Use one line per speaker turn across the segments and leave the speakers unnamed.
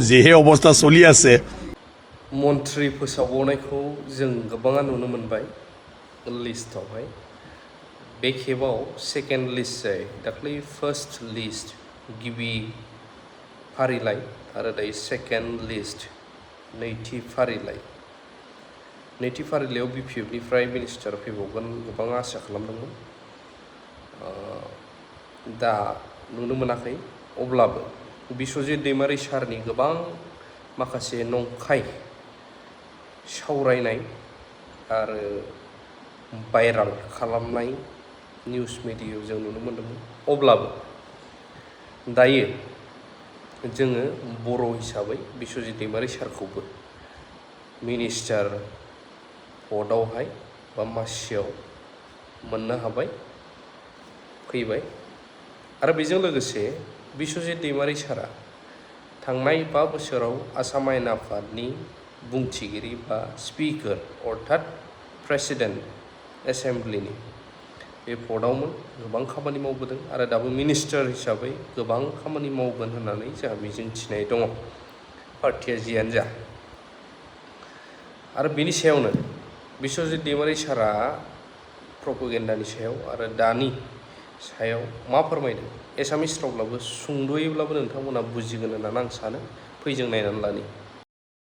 जिहे अवस्था चलि आछे
मन्थ्रि फोसावनायखौ जों गोबाङा नुनो मोनबाय लिस्टआवहाय बे खेबाव सेकेन्ड लिस्ट जायो दाख्लै फार्स्ट लिस्ट गिबि फारिलाइ आरो दायो सेकेन्ड लिस्ट नैथि फारिलाइ नैथि फारिलाइयाव बिपिएफनिफ्राय मिनिस्टार फैबावगोन गोबां आसा खालामदोंमोन दा नुनो मोनाखै अब्लाबो बिश्वजित दैमारि सारनि गोबां माखासे नंखाय सावरायनाय आरो भाइराल खालामनाय निउस मिडियायाव जों नुनो मोन्दोंमोन अब्लाबो दायो जोङो बर' हिसाबै बिश्वजित दैमारि सारखौबो मिनिस्टार पदआवहाय बा मासियाव मोननो हाबाय फैबाय आरो बेजों लोगोसे बिश्वजित दैमारि सारा थांनाय 5 बोसोराव आसाम आयेन आफादनि बुंथिगिरि बा स्पिकार अर्थात प्रेसिडेन्ट एसेम्ब्लिनि बे पदआवमोन गोबां खामानि मावबोदों आरो दाबो मिनिस्टार हिसाबै गोबां खामानि मावगोन होननानै जोंहा मिजिंथिनाय दङ पार्टिया जियानो जा आरो बेनि सायावनो बिश्वजित दैमारि सारा प्रपेगेन्डानि सायाव आरो दानि सायाव मा फोरमायदों एसामिस रावब्लाबो सुंद'यैब्लाबो नोंथांमोना बुजिगोन होननानै आं सानो फैजों नायनानै लानि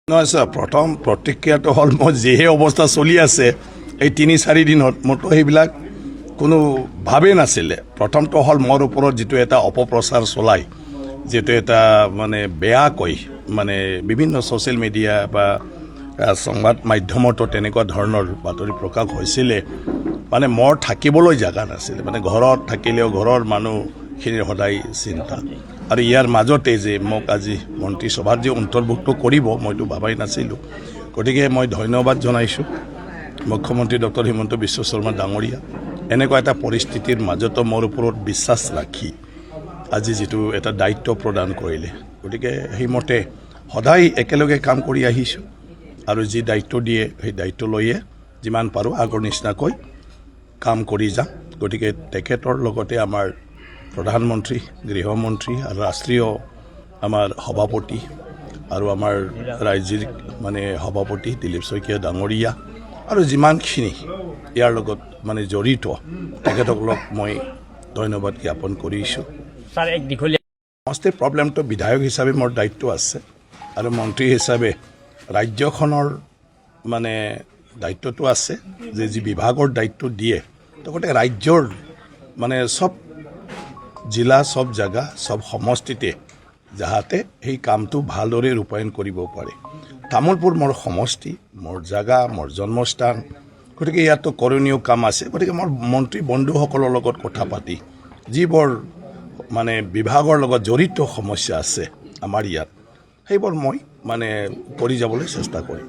নহয় ছাৰ প্ৰথম প্ৰতিক্ৰিয়াটো হ'ল মই যিহে অৱস্থা চলি আছে এই 3-4 দিনত মইতো সেইবিলাক কোনো ভাবেই নাছিলে প্ৰথমটো হ'ল মোৰ ওপৰত যিটো এটা অপপ্ৰচাৰ চলাই যিটো এটা মানে বেয়াকৈ মানে বিভিন্ন ছ'চিয়েল মিডিয়া বা সংবাদ মাধ্যমতো তেনেকুৱা ধৰণৰ বাতৰি প্ৰকাশ হৈছিলে মানে মোৰ থাকিবলৈ জাগা নাছিলে মানে ঘৰত থাকিলেও ঘৰৰ মানুহখিনিৰ সদায় চিন্তা আৰু ইয়াৰ মাজতে যে মোক আজি মন্ত্ৰীসভাত যে অন্তৰ্ভুক্ত কৰিব মইতো ভাবাই নাছিলোঁ গতিকে মই ধন্যবাদ জনাইছোঁ মুখ্যমন্ত্ৰী ডক্টৰ হিমন্ত বিশ্ব শৰ্মা ডাঙৰীয়া এনেকুৱা এটা পৰিস্থিতিৰ মাজতো মোৰ ওপৰত বিশ্বাস ৰাখি আজি যিটো এটা দায়িত্ব প্ৰদান কৰিলে গতিকে সেইমতে সদায় একেলগে কাম কৰি আহিছোঁ আৰু যি দায়িত্ব দিয়ে সেই দায়িত্ব লৈয়ে যিমান পাৰোঁ আগৰ নিচিনাকৈ কাম কৰি যাম গতিকে তেখেতৰ লগতে আমাৰ প্ৰধানমন্ত্ৰী গৃহমন্ত্ৰী আৰু ৰাষ্ট্ৰীয় আমাৰ সভাপতি আৰু আমাৰ ৰাজ্যিক মানে সভাপতি দিলীপ শইকীয়া ডাঙৰীয়া আৰু যিমানখিনি ইয়াৰ লগত মানে জড়িত তেখেতসকলক মই ধন্যবাদ জ্ঞাপন কৰিছোঁ
ছাৰ এক দীঘলীয়া
সমষ্টিৰ প্ৰব্লেমটো বিধায়ক হিচাপে মোৰ দায়িত্ব আছে আৰু মন্ত্ৰী হিচাপে ৰাজ্যখনৰ মানে দায়িত্বটো আছে যে যি বিভাগৰ দায়িত্ব দিয়ে তো গোটেই ৰাজ্যৰ মানে সব জিলা সব জাগা সব সমষ্টিতে যাহাতে সেই কামটো ভালদৰে ৰূপায়ণ কৰিব পাৰে তামোলপুৰ মোৰ সমষ্টি মোৰ জাগা মোৰ জন্মস্থান গতিকে ইয়াতো কৰণীয় কাম আছে গতিকে মোৰ মন্ত্ৰী বন্ধুসকলৰ লগত কথা পাতি যিবোৰ মানে বিভাগৰ লগত জড়িত সমস্যা আছে আমাৰ ইয়াত সেইবোৰ মই মানে কৰি যাবলৈ চেষ্টা কৰিম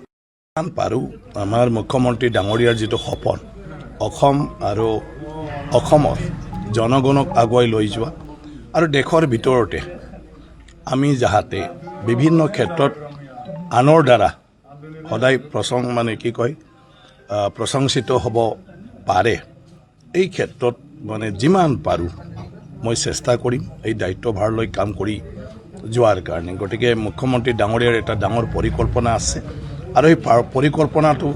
যিমান পাৰোঁ আমাৰ মুখ্যমন্ত্ৰী ডাঙৰীয়াৰ যিটো সপোন অসম আৰু অসমৰ জনগণক আগুৱাই লৈ যোৱা আৰু দেশৰ ভিতৰতে আমি যাহাতে বিভিন্ন ক্ষেত্ৰত আনৰ দ্বাৰা সদায় মানে কি কয় প্ৰশংসিত হ'ব পাৰে এই ক্ষেত্ৰত মানে যিমান পাৰোঁ মই চেষ্টা কৰিম এই দায়িত্বভাৰ লৈ কাম কৰি যোৱাৰ কাৰণে গতিকে মুখ্যমন্ত্ৰী ডাঙৰীয়াৰ এটা ডাঙৰ পৰিকল্পনা আছে আৰু এই পৰিকল্পনাটো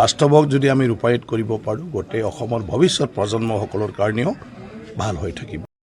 বাস্তৱক যদি আমি ৰূপায়িত কৰিব পাৰোঁ গোটেই অসমৰ ভৱিষ্যত প্ৰজন্মসকলৰ কাৰণেও ভাল হৈ থাকিব